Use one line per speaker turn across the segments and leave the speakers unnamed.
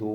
2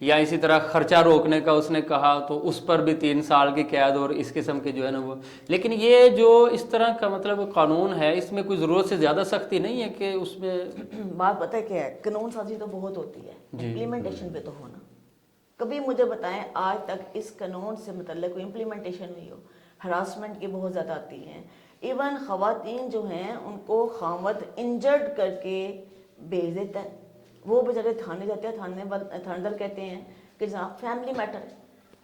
یا اسی طرح خرچہ روکنے کا اس نے کہا تو اس پر بھی 3 سال کی قید اور اس قسم کے جو ہے نا وہ. لیکن یہ جو اس طرح کا مطلب قانون ہے اس میں کوئی ضرورت سے زیادہ سختی نہیں ہے کہ اس میں
بات پتہ ہے کیا ہے, قانون سازی تو بہت ہوتی ہے, امپلیمنٹیشن پہ تو ہونا. کبھی مجھے بتائیں آج تک اس قانون سے متعلق کوئی امپلیمنٹیشن ہوئی ہو؟ ہراسمنٹ کی بہت زیادہ آتی ہیں. ایون خواتین جو ہیں ان کو خامد انجرڈ کر کے بھیج دیتا ہے, وہ بیچارے تھانے جاتے ہیں, تھاندر کہتے ہیں کہ جناب فیملی میٹر ہے.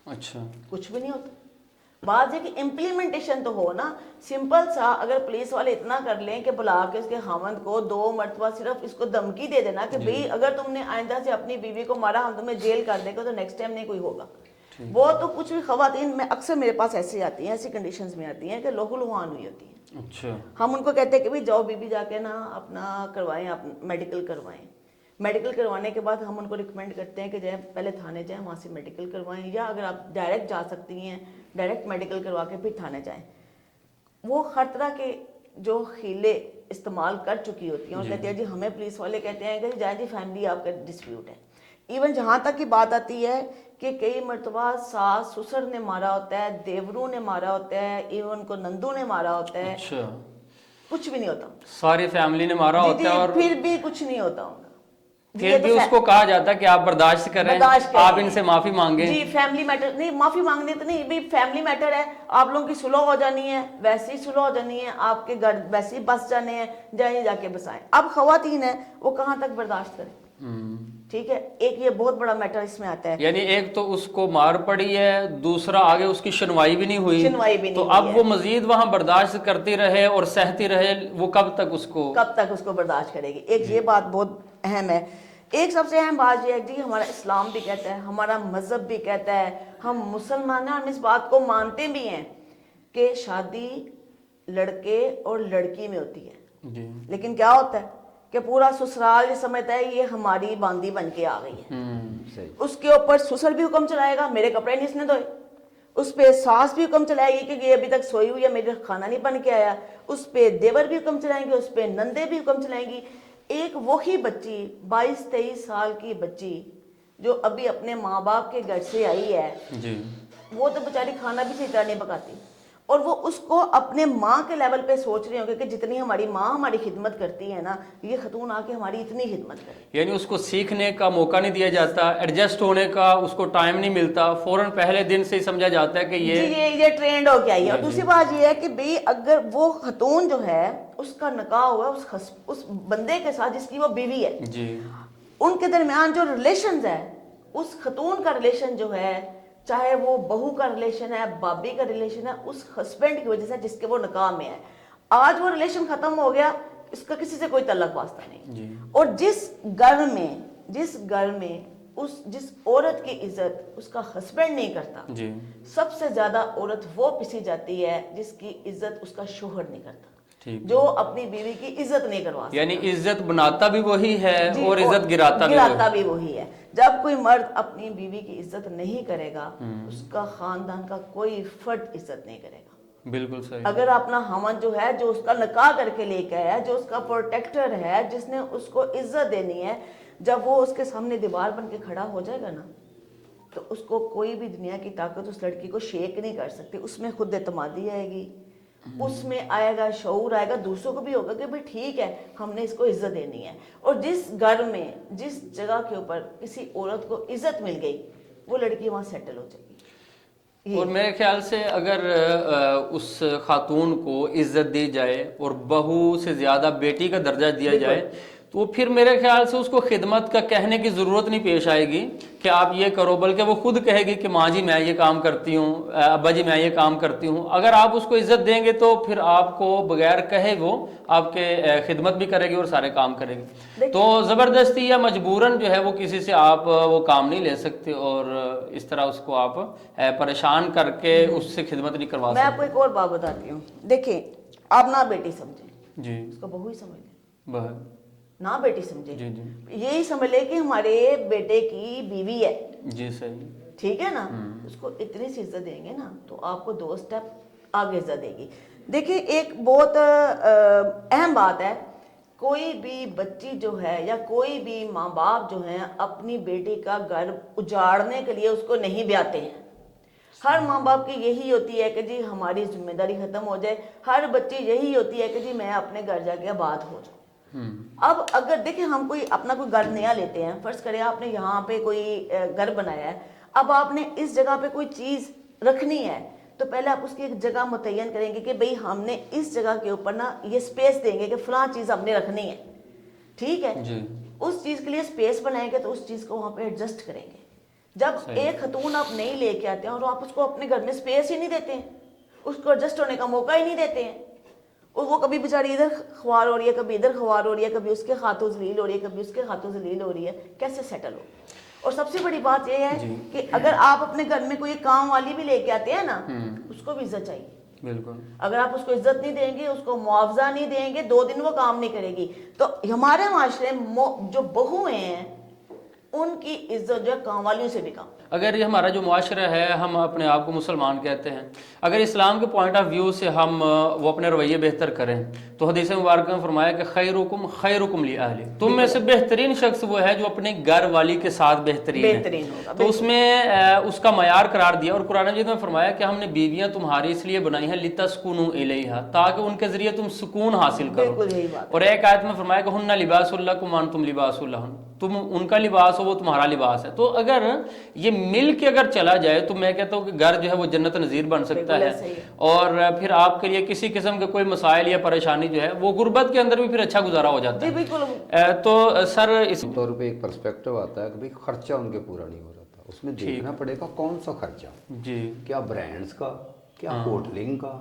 اچھا
کچھ بھی نہیں ہوتا. بات یہ کہ امپلیمنٹیشن تو ہو نا. سمپل سا اگر پولیس والے اتنا کر لیں کہ بلا کے اس کے خامند کو 2 مرتبہ صرف اس کو دھمکی دے دینا کہ بھئی اگر تم نے آئندہ سے اپنی بیوی کو مارا ہم تمہیں جیل کر دیں گے تو نیکسٹ ٹائم نہیں کوئی ہوگا. وہ تو کچھ بھی خواتین میں اکثر میرے پاس ایسی آتی ہیں, ایسی کنڈیشنز میں آتی ہیں کہ لہو لہان ہوئی ہوتی ہیں.
اچھا
ہم ان کو کہتے ہیں کہ بھئی جاؤ بی جا کے نا اپنا کروائیں, میڈیکل کروائیں. میڈیکل کروانے کے بعد ہم ان کو ریکمینڈ کرتے ہیں کہ جائیں پہلے تھانے جائیں, وہاں سے میڈیکل کروائیں, یا اگر آپ ڈائریکٹ جا سکتی ہیں ڈائریکٹ میڈیکل کروا کے پھر تھانے جائیں. وہ ہر طرح کے جو حیلے استعمال کر چکی ہوتی ہیں اور کہتی ہیں جی ہمیں پولیس والے کہتے ہیں کہ جائیں جی فیملی آپ کا ڈسپیوٹ ہے. ایون جہاں تک کی بات آتی ہے کہ کئی مرتبہ ساس سسر نے مارا ہوتا ہے, دیوروں نے مارا ہوتا ہے, ایون کو نندو نے مارا ہوتا ہے.
اچھا
کچھ بھی نہیں ہوتا,
ساری فیملی نے مارا ہوتا ہے اور
پھر بھی کچھ نہیں ہوتا ان کا.
پھر بھی اس کو کہا جاتا ہے کہ آپ برداشت کریں, آپ ان سے معافی مانگیں.
جی فیملی میٹر نہیں, معافی مانگنے تو نہیں, بھی فیملی میٹر ہے, آپ لوگوں کی صلح ہو جانی ہے, ویسے ہی صلح ہو جانی ہے, آپ کے گھر ویسے ہی بس جانے ہیں, جائیں جا کے بسائیں. اب خواتین ہیں وہ کہاں تک برداشت کریں. ٹھیک ہے, ایک یہ بہت بڑا میٹر اس میں آتا ہے.
یعنی ایک تو اس کو مار پڑی ہے, دوسرا آگے اس کی سنوائی بھی نہیں ہوئی, تو اب وہ مزید وہاں برداشت کرتی رہے اور سہتی رہے, وہ کب تک اس کو
برداشت کرے گی. ایک یہ بات بہت اہم ہے. ایک سب سے اہم بات یہ ہے کہ ہمارا اسلام بھی کہتا ہے, ہمارا مذہب بھی کہتا ہے, ہم مسلمان ہیں, ہم اس بات کو مانتے بھی ہیں کہ شادی لڑکے اور لڑکی میں ہوتی ہے. لیکن کیا ہوتا ہے کہ پورا سسرال یہ سمجھتا ہے یہ ہماری باندی بن کے آ گئی ہے. اس کے اوپر سسر بھی حکم چلائے گا میرے کپڑے نہیں اس نے دھوئے, اس پہ ساس بھی حکم چلائے گی کہ یہ ابھی تک سوئی ہوئی ہے, میرے کھانا نہیں بن کے آیا, اس پہ دیور بھی حکم چلائیں گے, اس پہ نندے بھی حکم چلائیں گی. ایک وہی بچی 22-23 سال کی بچی جو ابھی اپنے ماں باپ کے گھر سے آئی ہے, وہ تو بیچاری کھانا بھی صحیح طرح نہیں پکاتی, اور وہ اس کو اپنے ماں کے لیول پہ سوچ رہے ہوں گے کہ جتنی ہماری ماں ہماری خدمت کرتی ہے نا, یہ خاتون آ کے ہماری اتنی خدمت کرے.
یعنی اس کو سیکھنے کا موقع نہیں دیا جاتا, ایڈجسٹ ہونے کا اس کو ٹائم نہیں ملتا, فوراً پہلے دن سے ہی سمجھا جاتا ہے کہ
یہ ٹرینڈ ہو کے آئی ہے. اور دوسری بات یہ ہے کہ بھئی اگر وہ خاتون جو ہے اس کا نکاح ہوا اس بندے کے ساتھ جس کی وہ بیوی ہے, ان کے درمیان جو ریلیشنز ہے, اس خاتون کا ریلیشن جو ہے, چاہے وہ بہو کا ریلیشن ہے, بابی کا ریلیشن ہے, اس ہسبینڈ کی وجہ سے جس کے وہ نکاح میں ہے, آج وہ ریلیشن ختم ہو گیا, اس کا کسی سے کوئی تعلق واسطہ نہیں. اور جس گھر میں جس عورت کی عزت اس کا ہسبینڈ نہیں کرتا, سب سے زیادہ عورت وہ پسی جاتی ہے جس کی عزت اس کا شوہر نہیں کرتا, جو اپنی بیوی کی عزت نہیں کروا سکتا.
یعنی عزت بناتا بھی وہی ہے اور عزت گراتا
بھی وہی ہے. جب کوئی مرد اپنی بیوی کی عزت نہیں کرے گا, اس کا خاندان کا کوئی فرد عزت نہیں کرے گا.
بالکل صحیح.
اگر اپنا ہمن جو ہے, جو اس کا نکاح کر کے لے کے آیا, جو اس کا پروٹیکٹر ہے, جس نے اس کو عزت دینی ہے, جب وہ اس کے سامنے دیوار بن کے کھڑا ہو جائے گا نا, تو اس کو کوئی بھی دنیا کی طاقت اس لڑکی کو شیک نہیں کر سکتی. اس میں خود اعتمادی آئے گی, اس میں آئے گا شعور آئے گا, دوسروں کو بھی ہوگا کہ بھئی ٹھیک ہے ہم نے اس کو عزت دینی ہے. اور جس گھر میں جس جگہ کے اوپر کسی عورت کو عزت مل گئی, وہ لڑکی وہاں سیٹل ہو جائے گی.
اور میرے خیال سے اگر اس خاتون کو عزت دی جائے اور بہو سے زیادہ بیٹی کا درجہ دیا جائے, تو پھر میرے خیال سے اس کو خدمت کا کہنے کی ضرورت نہیں پیش آئے گی کہ آپ یہ کرو, بلکہ وہ خود کہے گی کہ ماں جی میں یہ کام کرتی ہوں, ابا جی میں یہ کام کرتی ہوں. اگر آپ اس کو عزت دیں گے تو پھر آپ کو بغیر کہے وہ آپ کے خدمت بھی کرے گی اور سارے کام کرے گی. تو زبردستی یا مجبوراً جو ہے وہ کسی سے آپ وہ کام نہیں لے سکتے, اور اس طرح اس کو آپ پریشان کر کے اس سے خدمت نہیں کروا سکتے.
میں آپ کو ایک اور بات بتاتی ہوں. دیکھیں, آپ نہ بیٹی سمجھیں,
جی
اس کو بہو ہی سمجھ لیں,
بہت
نہ بیٹی سمجھے, یہی سمجھ لے کہ ہمارے بیٹے کی بیوی ہے.
جی صحیح,
ٹھیک ہے نا, اس کو اتنی سی عزت دیں گے نا تو آپ کو 2 سٹیپ آگے عزت دے گی. دیکھیں ایک بہت اہم بات ہے کوئی بھی بچی جو ہے یا کوئی بھی ماں باپ جو ہیں اپنی بیٹی کا گھر اجاڑنے کے لیے اس کو نہیں بیاتے ہیں. ہر ماں باپ کی یہی ہوتی ہے کہ جی ہماری ذمہ داری ختم ہو جائے. ہر بچی یہی ہوتی ہے کہ جی میں اپنے گھر جا کے آباد ہو جاؤں. اب اگر دیکھیں ہم کوئی اپنا کوئی گھر نیا لیتے ہیں, فرض کریں آپ نے یہاں پہ کوئی گھر بنایا ہے, اب آپ نے اس جگہ پہ کوئی چیز رکھنی ہے تو پہلے آپ اس کی ایک جگہ متعین کریں گے کہ بھئی ہم نے اس جگہ کے اوپر نا یہ سپیس دیں گے کہ فلاں چیز ہم نے رکھنی ہے, ٹھیک ہے. اس چیز کے لیے سپیس بنائیں گے تو اس چیز کو وہاں پہ ایڈجسٹ کریں گے. جب ایک خاتون آپ نہیں لے کے آتے ہیں اور آپ اس کو اپنے گھر میں سپیس ہی نہیں دیتے ہیں, اس کو ایڈجسٹ ہونے کا موقع ہی نہیں دیتے ہیں, اور وہ کبھی بیچاری ادھر خوار ہو رہی ہے, کبھی ادھر خوار ہو رہی ہے, کبھی اس کے ہاتھوں ذلیل ہو رہی ہے, کبھی اس کے ہاتھوں ذلیل ہو رہی ہے, کیسے سیٹل ہو. اور سب سے بڑی بات یہ ہے کہ اگر آپ اپنے گھر میں کوئی کام والی بھی لے کے آتے ہیں نا, اس کو بھی عزت چاہیے.
بالکل.
اگر آپ اس کو عزت نہیں دیں گے, اس کو معاوضہ نہیں دیں گے, 2 دن وہ کام نہیں کرے گی. تو ہمارے معاشرے میں جو بہویں ہیں ان کی عزت جو ہے کام والیوں سے بھی کم.
اگر یہ ہمارا جو معاشرہ ہے, ہم اپنے آپ کو مسلمان کہتے ہیں, اگر اسلام کے پوائنٹ آف ویو سے ہم وہ اپنے رویے بہتر کریں تو حدیث مبارکہ میں فرمایا کہ خیرکم خیرکم لأہلہ, تم میں سے بہترین شخص وہ ہے جو اپنے گھر والی کے ساتھ بہترین
ہوگا.
تو اس میں اس کا معیار قرار دیا. اور قرآن مجید میں فرمایا کہ ہم نے بیویاں تمہاری اس لیے بنائی ہیں لتسکنوا الیہا, تاکہ ان کے ذریعے تم سکون حاصل کرو. اور ایک آیت میں فرمایا کہ ہن لباس لکم وانتم لباس لہن, تم ان کا لباس ہو وہ تمہارا لباس ہے. تو اگر یہ مل کے اگر چلا جائے تو میں کہتا ہوں کہ گھر جو ہے وہ جنت نظیر بن سکتا ہے. اور پھر آپ کے لیے کسی قسم کے کوئی مسائل یا پریشانی جو ہے وہ غربت کے اندر بھی پھر اچھا گزارا ہو جاتا ہے. تو سر اس
طور پہ ایک پرسپیکٹو آتا ہے کہ بھئی خرچہ ان کے پورا نہیں ہو رہا تھا, اس میں دیکھنا پڑے گا کون سا خرچہ, کیا برانڈز کا, کیا ہوٹلنگ کا,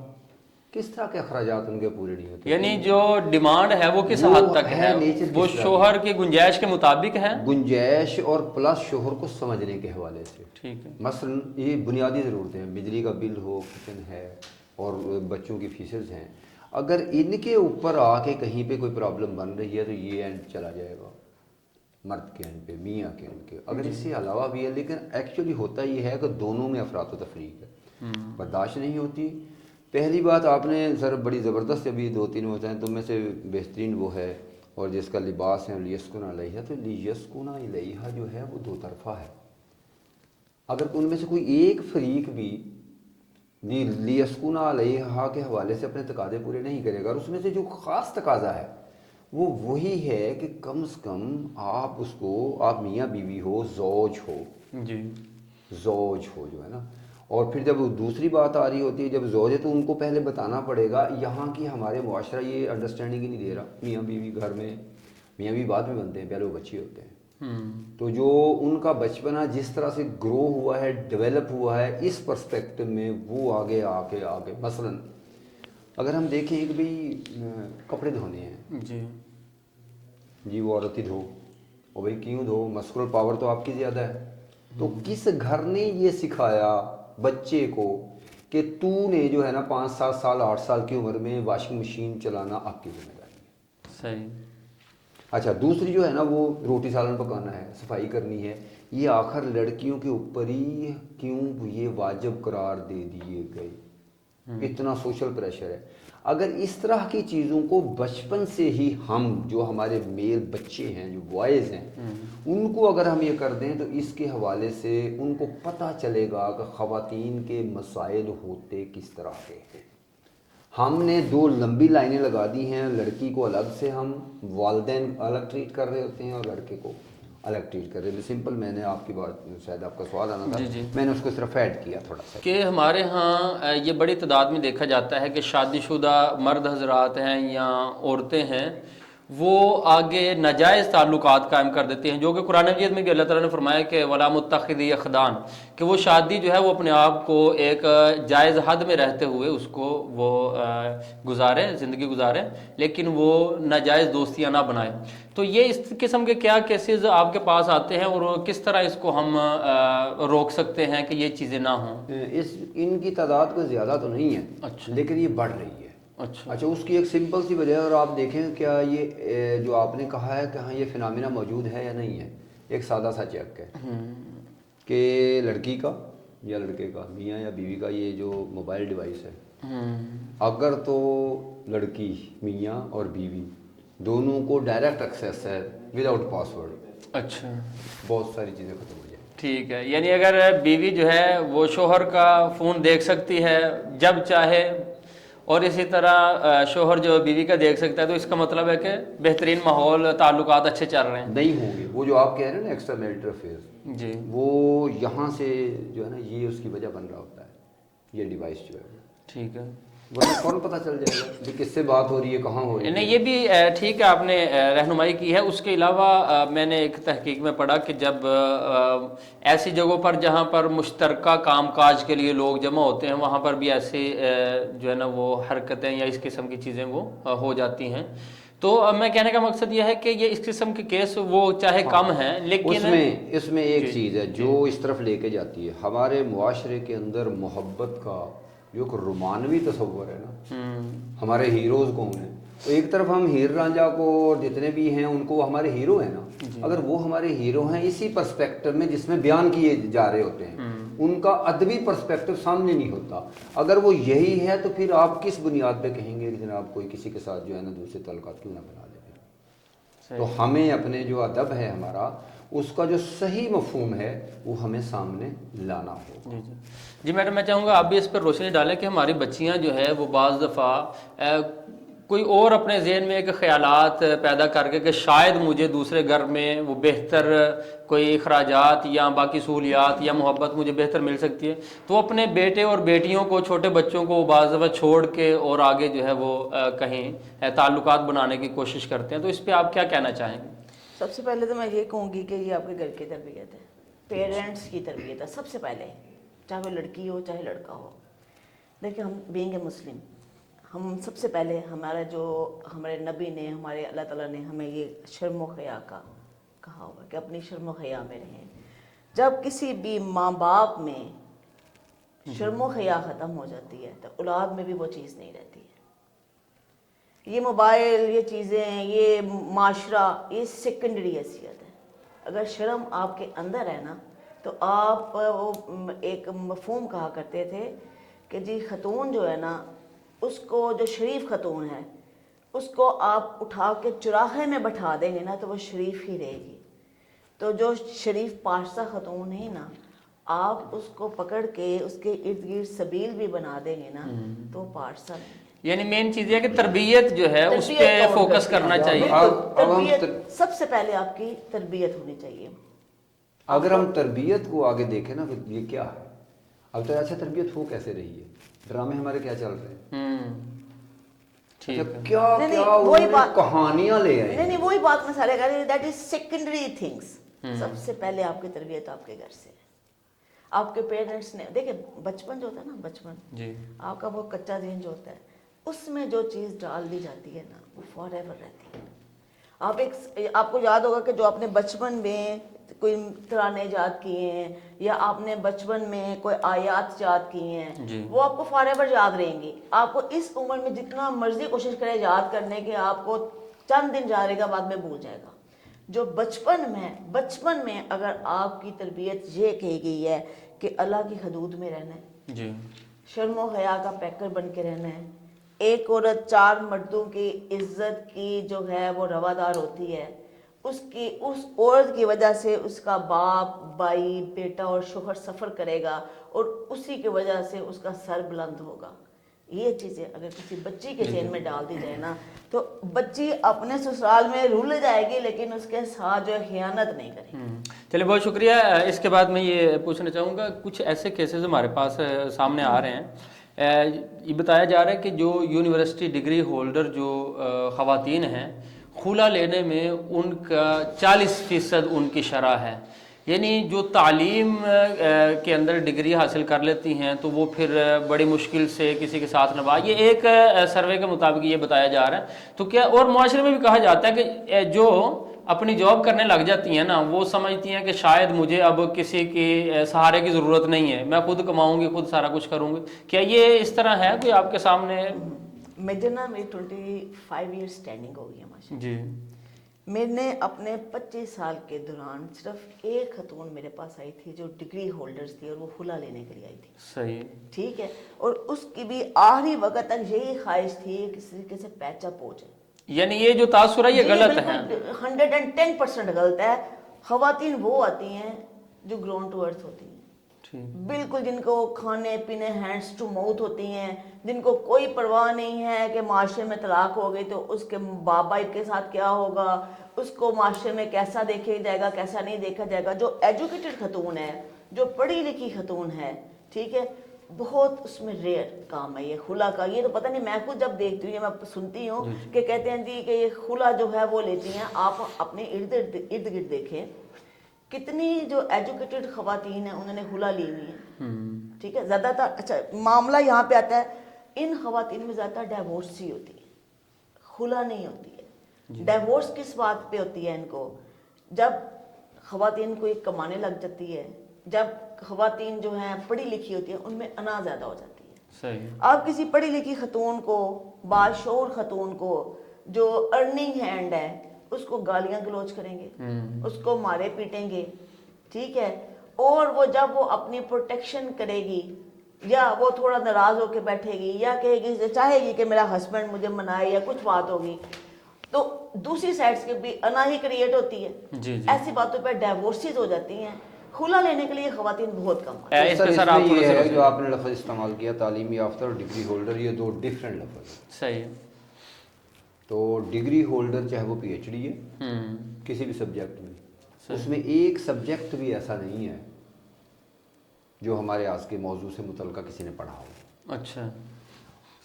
کس طرح کے اخراجات ان کے پورے نہیں ہوتے.
یعنی جو ڈیمانڈ ہے وہ کس حد تک ہے, وہ شوہر کی گنجائش کے مطابق ہے,
گنجائش اور پلس شوہر کو سمجھنے کے حوالے سے.
ٹھیک ہے.
مثلا یہ بنیادی ضرورتیں ہیں, بجلی کا بل ہو, کچن ہے, اور بچوں کی فیسز ہیں. اگر ان کے اوپر آ کے کہیں پہ کوئی پرابلم بن رہی ہے تو یہ اینڈ چلا جائے گا مرد کے اینڈ پہ, میاں کے اینڈ کے. اگر اس سے علاوہ بھی ہے, لیکن ایکچولی ہوتا یہ ہے کہ دونوں میں افراط و تفریق ہے, برداشت نہیں ہوتی. پہلی بات آپ نے سر بڑی زبردست ابھی 2-3 ہوتے ہیں, تم میں سے بہترین وہ ہے اور جس کا لباس ہے لیسکن علیہا, تو لیسکن علیہا جو ہے وہ 2 طرفہ ہے. اگر ان میں سے کوئی ایک فریق بھی لیسکن علیہا کے حوالے سے اپنے تقاضے پورے نہیں کرے گا, اور اس میں سے جو خاص تقاضا ہے وہ وہی ہے کہ کم از کم آپ اس کو, آپ میاں بیوی ہو, زوج ہو, زوج ہو جو ہے نا. اور پھر جب دوسری بات آ رہی ہوتی ہے جب زوج ہے تو ان کو پہلے بتانا پڑے گا. یہاں کی ہمارے معاشرہ یہ انڈرسٹینڈنگ ہی نہیں دے رہا. میاں بیوی گھر میں, میاں بیوی بعد میں بنتے ہیں, پہلے وہ بچے ہوتے ہیں. تو جو ان کا بچپنا جس طرح سے گرو ہوا ہے, ڈیولپ ہوا ہے, اس پرسپیکٹو میں وہ آگے مثلا اگر ہم دیکھیں کہ بھئی کپڑے دھونے ہیں, جی وہ عورت ہی دھو, اور بھئی کیوں دھو, مسکولر پاور تو آپ کی زیادہ ہے. تو کس گھر نے یہ سکھایا بچے کو کہ تو نے جو ہے نا 5-7 سال 8 سال کی عمر میں واشنگ مشین چلانا آپ کی ذمہ داری ہے.
صحیح.
اچھا دوسری جو ہے نا وہ روٹی سالن پکانا ہے, صفائی کرنی ہے. یہ آخر لڑکیوں کے اوپر ہی کیوں یہ واجب قرار دے دیے گئے, اتنا سوشل پریشر ہے. اگر اس طرح کی چیزوں کو بچپن سے ہی ہم جو ہمارے میل بچے ہیں, جو بوائز ہیں, ان کو اگر ہم یہ کر دیں تو اس کے حوالے سے ان کو پتہ چلے گا کہ خواتین کے مسائل ہوتے کس طرح کے ہیں. ہم نے 2 لمبی لائنیں لگا دی ہیں, لڑکی کو الگ سے ہم والدین الگ ٹریٹ کر رہے ہوتے ہیں اور لڑکے کو الگ ٹریٹ کر رہے ہیں. سمپل, میں نے آپ کی بات, شاید آپ کا سوال آنا تھا, میں نے اس کو صرف ایڈ کیا تھوڑا سا
کہ ہمارے ہاں یہ بڑی تعداد میں دیکھا جاتا ہے کہ شادی شدہ مرد حضرات ہیں یا عورتیں ہیں, وہ آگے ناجائز تعلقات قائم کر دیتے ہیں, جو کہ قرآن مجید میں بھی اللہ تعالیٰ نے فرمایا کہ ولا متخذی اخدان, کہ وہ شادی جو ہے وہ اپنے آپ کو ایک جائز حد میں رہتے ہوئے اس کو وہ زندگی گزارے, لیکن وہ ناجائز دوستیاں نہ بنائے. تو یہ اس قسم کے کیا کیسز آپ کے پاس آتے ہیں اور کس طرح اس کو ہم روک سکتے ہیں کہ یہ چیزیں نہ ہوں؟
ان کی تعداد کوئی زیادہ تو نہیں ہے, لیکن یہ بڑھ رہی ہے. اچھا اس کی ایک سمپل سی وجہ ہے, اور آپ دیکھیں کیا یہ جو آپ نے کہا ہے کہ ہاں یہ فنامنا موجود ہے یا نہیں ہے, ایک سادہ سا چیک ہے کہ لڑکی کا یا لڑکے کا, میاں یا بیوی کا یہ جو موبائل ڈیوائس ہے, اگر تو لڑکی میاں اور بیوی دونوں کو ڈائریکٹ ایکسیس ہے وداؤٹ پاسورڈ.
اچھا
بہت ساری چیزیں ختم ہو جائیں.
ٹھیک ہے. یعنی اگر بیوی جو ہے وہ شوہر کا فون دیکھ سکتی ہے جب چاہے اور اسی طرح شوہر جو بیوی کا دیکھ سکتا ہے تو اس کا مطلب ہے کہ بہترین ماحول تعلقات اچھے چل رہے ہیں.
نہیں ہوں گے. وہ جو آپ کہہ رہے ہیں نا ایکسٹرا میرٹل افیئر,
جی
وہ یہاں سے جو ہے نا یہ اس کی وجہ بن رہا ہوتا ہے یہ ڈیوائس جو ہے.
ٹھیک ہے.
ورنہ فوراً پتہ چل جائے گا کہ کس سے بات ہو رہی ہے, کہاں ہو رہی ہے.
نہیں یہ بھی ٹھیک ہے, آپ نے رہنمائی کی ہے. اس کے علاوہ میں نے ایک تحقیق میں پڑھا کہ جب ایسی جگہوں پر جہاں پر مشترکہ کام کاج کے لیے لوگ جمع ہوتے ہیں وہاں پر بھی ایسی جو ہے نا وہ حرکتیں یا اس قسم کی چیزیں وہ ہو جاتی ہیں. تو میں کہنے کا مقصد یہ ہے کہ یہ اس قسم کے کیس وہ چاہے کم ہیں لیکن
اس میں ایک چیز ہے جو اس طرف لے کے جاتی ہے. ہمارے معاشرے کے اندر محبت کا جو ایک رومانوی تصور ہے نا, ہمارے ہیروز کون ہیں, تو ایک طرف ہم ہیر رانجھا کو اور جتنے بھی ہیں ان کو ہمارے ہیرو ہیں نا, اگر وہ ہمارے ہیرو ہیں اسی پرسپیکٹو میں جس میں بیان کیے جا رہے ہوتے ہیں, ان کا ادبی پرسپیکٹو سامنے نہیں ہوتا. اگر وہ یہی ہے تو پھر آپ کس بنیاد پہ کہیں گے کہ جناب کوئی کسی کے ساتھ جو ہے نا دوسرے تعلقات کیوں نہ بنا لے. تو ہمیں اپنے جو ادب ہے ہمارا اس کا جو صحیح مفہوم ہے وہ ہمیں سامنے لانا ہوگا.
جی میڈم, میں چاہوں گا آپ بھی اس پر روشنی ڈالیں کہ ہماری بچیاں جو ہے وہ بعض دفعہ کوئی اور اپنے ذہن میں ایک خیالات پیدا کر کے کہ شاید مجھے دوسرے گھر میں وہ بہتر کوئی اخراجات یا باقی سہولیات یا محبت مجھے بہتر مل سکتی ہے, تو اپنے بیٹے اور بیٹیوں کو چھوٹے بچوں کو بعض دفعہ چھوڑ کے اور آگے جو ہے وہ کہیں تعلقات بنانے کی کوشش کرتے ہیں. تو اس پہ آپ کیا کہنا چاہیں گے؟
سب سے پہلے تو میں یہ کہوں گی کہ یہ آپ کے گھر کی تربیت ہے, پیرنٹس کی تربیت ہے سب سے پہلے, چاہے وہ لڑکی ہو چاہے لڑکا ہو. دیکھیں ہم بینگ اے مسلم, ہم سب سے پہلے ہمارے نبی نے, ہمارے اللہ تعالیٰ نے ہمیں یہ شرم و حیا کا کہا ہوا کہ اپنی شرم و حیا میں رہیں. جب کسی بھی ماں باپ میں شرم و حیا ختم ہو جاتی ہے تو اولاد میں بھی وہ چیز نہیں رہتی ہے. یہ موبائل, یہ چیزیں, یہ معاشرہ, یہ سیکنڈری حیثیت ہے. اگر شرم آپ کے اندر ہے نا تو آپ ایک مفہوم کہا کرتے تھے کہ جی خاتون جو ہے نا اس کو, جو شریف خاتون ہے اس کو آپ اٹھا کے چراغے میں بٹھا دیں گے نا تو وہ شریف ہی رہے گی. تو جو شریف پاشا خاتون ہے نا آپ اس کو پکڑ کے اس کے ارد گرد سبیل بھی بنا دیں گے نا تو وہ پارسا نہیں.
یعنی مین چیز یہ ہے کہ تربیت جو ہے اس پہ فوکس کرنا چاہیے.
تربیت سب سے پہلے آپ کی تربیت ہونی چاہیے.
اگر ہم تربیت کو آگے دیکھیں نا یہ کیا ہے, اب تو ایسے تربیت ہو کیسے رہی ہے, ڈرامے ہمارے کیا چل رہے ہیں, کیا کہانیاں لے آئے.
نہیں وہی بات میں سارے کہہ رہے ہیں, دیٹ از سیکنڈری تھنگس. سب سے پہلے آپ کی تربیت آپ کے گھر سے ہے. آپ کے پیرنٹس نے, دیکھیں بچپن جو ہوتا ہے نا, بچپن
جی
آپ کا وہ کچا ذہن جو ہوتا ہے اس میں جو چیز ڈال دی جاتی ہے نا وہ فار ایور رہتی ہے. آپ کو یاد ہوگا کہ جو آپ نے بچپن میں کوئی ترانے یاد کیے ہیں یا آپ نے بچپن میں کوئی آیات یاد کی ہیں وہ آپ کو فار ایور یاد رہیں گی. آپ کو اس عمر میں جتنا مرضی کوشش کرے یاد کرنے کے, آپ کو چند دن جا رہے گا بعد میں بھول جائے گا. جو بچپن میں اگر آپ کی تربیت یہ کہی گئی ہے کہ اللہ کی حدود میں رہنا ہے,
جی
شرم و حیا کا پیکر بن کے رہنا ہے, ایک عورت 4 مردوں کی عزت کی جو ہے وہ روادار ہوتی ہے, اس عورت کی وجہ سے اس کا باپ, بھائی, بیٹا اور شوہر سفر کرے گا اور اسی کی وجہ سے اس کا سر بلند ہوگا. یہ چیزیں اگر کسی بچی کے ذہن میں ڈال دی جائے نا تو بچی اپنے سسرال میں رول جائے گی لیکن اس کے ساتھ جو خیانت نہیں کرے گی.
چلیے بہت شکریہ. اس کے بعد میں یہ پوچھنا چاہوں گا, کچھ ایسے کیسز ہمارے پاس سامنے آ رہے ہیں, یہ بتایا جا رہا ہے کہ جو یونیورسٹی ڈگری ہولڈر جو خواتین ہیں خلا لینے میں ان کا 40% ان کی شرح ہے. یعنی جو تعلیم کے اندر ڈگری حاصل کر لیتی ہیں تو وہ پھر بڑی مشکل سے کسی کے ساتھ نبھا, یہ ایک سروے کے مطابق یہ بتایا جا رہا ہے. تو کیا اور معاشرے میں بھی کہا جاتا ہے کہ جو اپنی جاب کرنے لگ جاتی ہیں نا وہ سمجھتی ہیں کہ شاید مجھے اب کسی کے سہارے کی ضرورت نہیں ہے, میں خود کماؤں گی, خود سارا کچھ کروں گی. کیا یہ اس طرح ہے کوئی آپ کے سامنے؟
میرے نا میری 25 ایئرس اسٹینڈنگ ہو گئی ہے ماشاء اللہ.
جی
میں نے اپنے 25 سال کے دوران صرف ایک خاتون میرے پاس آئی تھی جو ڈگری ہولڈرز تھی اور وہ خلا لینے کے لیے آئی تھی.
صحیح,
ٹھیک ہے, اور اس کی بھی آخری وقت تک یہی خواہش تھی کہ کسی سے پیچ اپ ہو جائے.
یعنی یہ جو تاثر ہے یہ غلط ہے.
110% غلط ہے. خواتین وہ آتی ہیں جو گراؤنڈ ٹو ارتھ ہوتی ہیں, بالکل جن کو کھانے پینے ہینڈز ٹو ماؤتھ ہوتی ہیں, جن کو کوئی پرواہ نہیں ہے کہ معاشرے میں طلاق ہو گئی تو اس کے باپ بھائی کے ساتھ کیا ہوگا, اس کو معاشرے میں کیسا دیکھا جائے گا کیسا نہیں دیکھا جائے گا. جو ایجوکیٹڈ خاتون ہے, جو پڑھی لکھی خاتون ہے, ٹھیک ہے, بہت اس میں ریئر کام ہے یہ خلا کا. یہ تو پتہ نہیں, میں خود جب دیکھتی ہوں, میں سنتی ہوں کہ کہتے ہیں جی کہ یہ خلا جو ہے وہ لیتی ہیں. آپ اپنے ارد گرد دیکھیں کتنی جو ایجوکیٹڈ خواتین ہیں انہوں نے خلا لی ہوئی ہے, ٹھیک ہے. زیادہ تر اچھا معاملہ یہاں پہ آتا ہے, ان خواتین میں زیادہ تر ڈیورس ہی ہوتی ہے, خلا نہیں ہوتی ہے. ڈیورس کس بات پہ ہوتی ہے ان کو, جب خواتین کو ایک کمانے لگ جاتی ہے, جب خواتین جو ہیں پڑھی لکھی ہوتی ہیں ان میں انا زیادہ ہو جاتی ہے.
صحیح.
آپ کسی پڑھی لکھی خاتون کو, باشعور خاتون کو جو ارننگ ہینڈ ہے اس کو گالیاں گلوچ کریں گے, اس کو مارے پیٹیں گے, ٹھیک ہے. اور وہ جب وہ اپنی پروٹیکشن کرے گی یا وہ تھوڑا ناراض ہو کے بیٹھے گی یا کہے گی, چاہے گی کہ میرا ہسبینڈ مجھے منائے یا کچھ بات ہوگی, تو دوسری سائڈ سے بھی انا ہی کریٹ ہوتی ہے. ایسی باتوں پہ ڈیورسز ہو جاتی ہیں. خلا لینے کے لیے خواتین بہت کم ہیں.
اس پہ سر آپ
یہ ہے جو آپ نے لفظ استعمال کیا تعلیم یافتہ اور ڈگری ہولڈر, یہ دو ڈفرینٹ لفظ.
صحیح.
تو ڈگری ہولڈر چاہے وہ پی ایچ ڈی ہے کسی بھی سبجیکٹ میں, اس میں ایک سبجیکٹ بھی ایسا نہیں ہے جو ہمارے آج کے موضوع سے متعلقہ کسی نے پڑھا ہو.
اچھا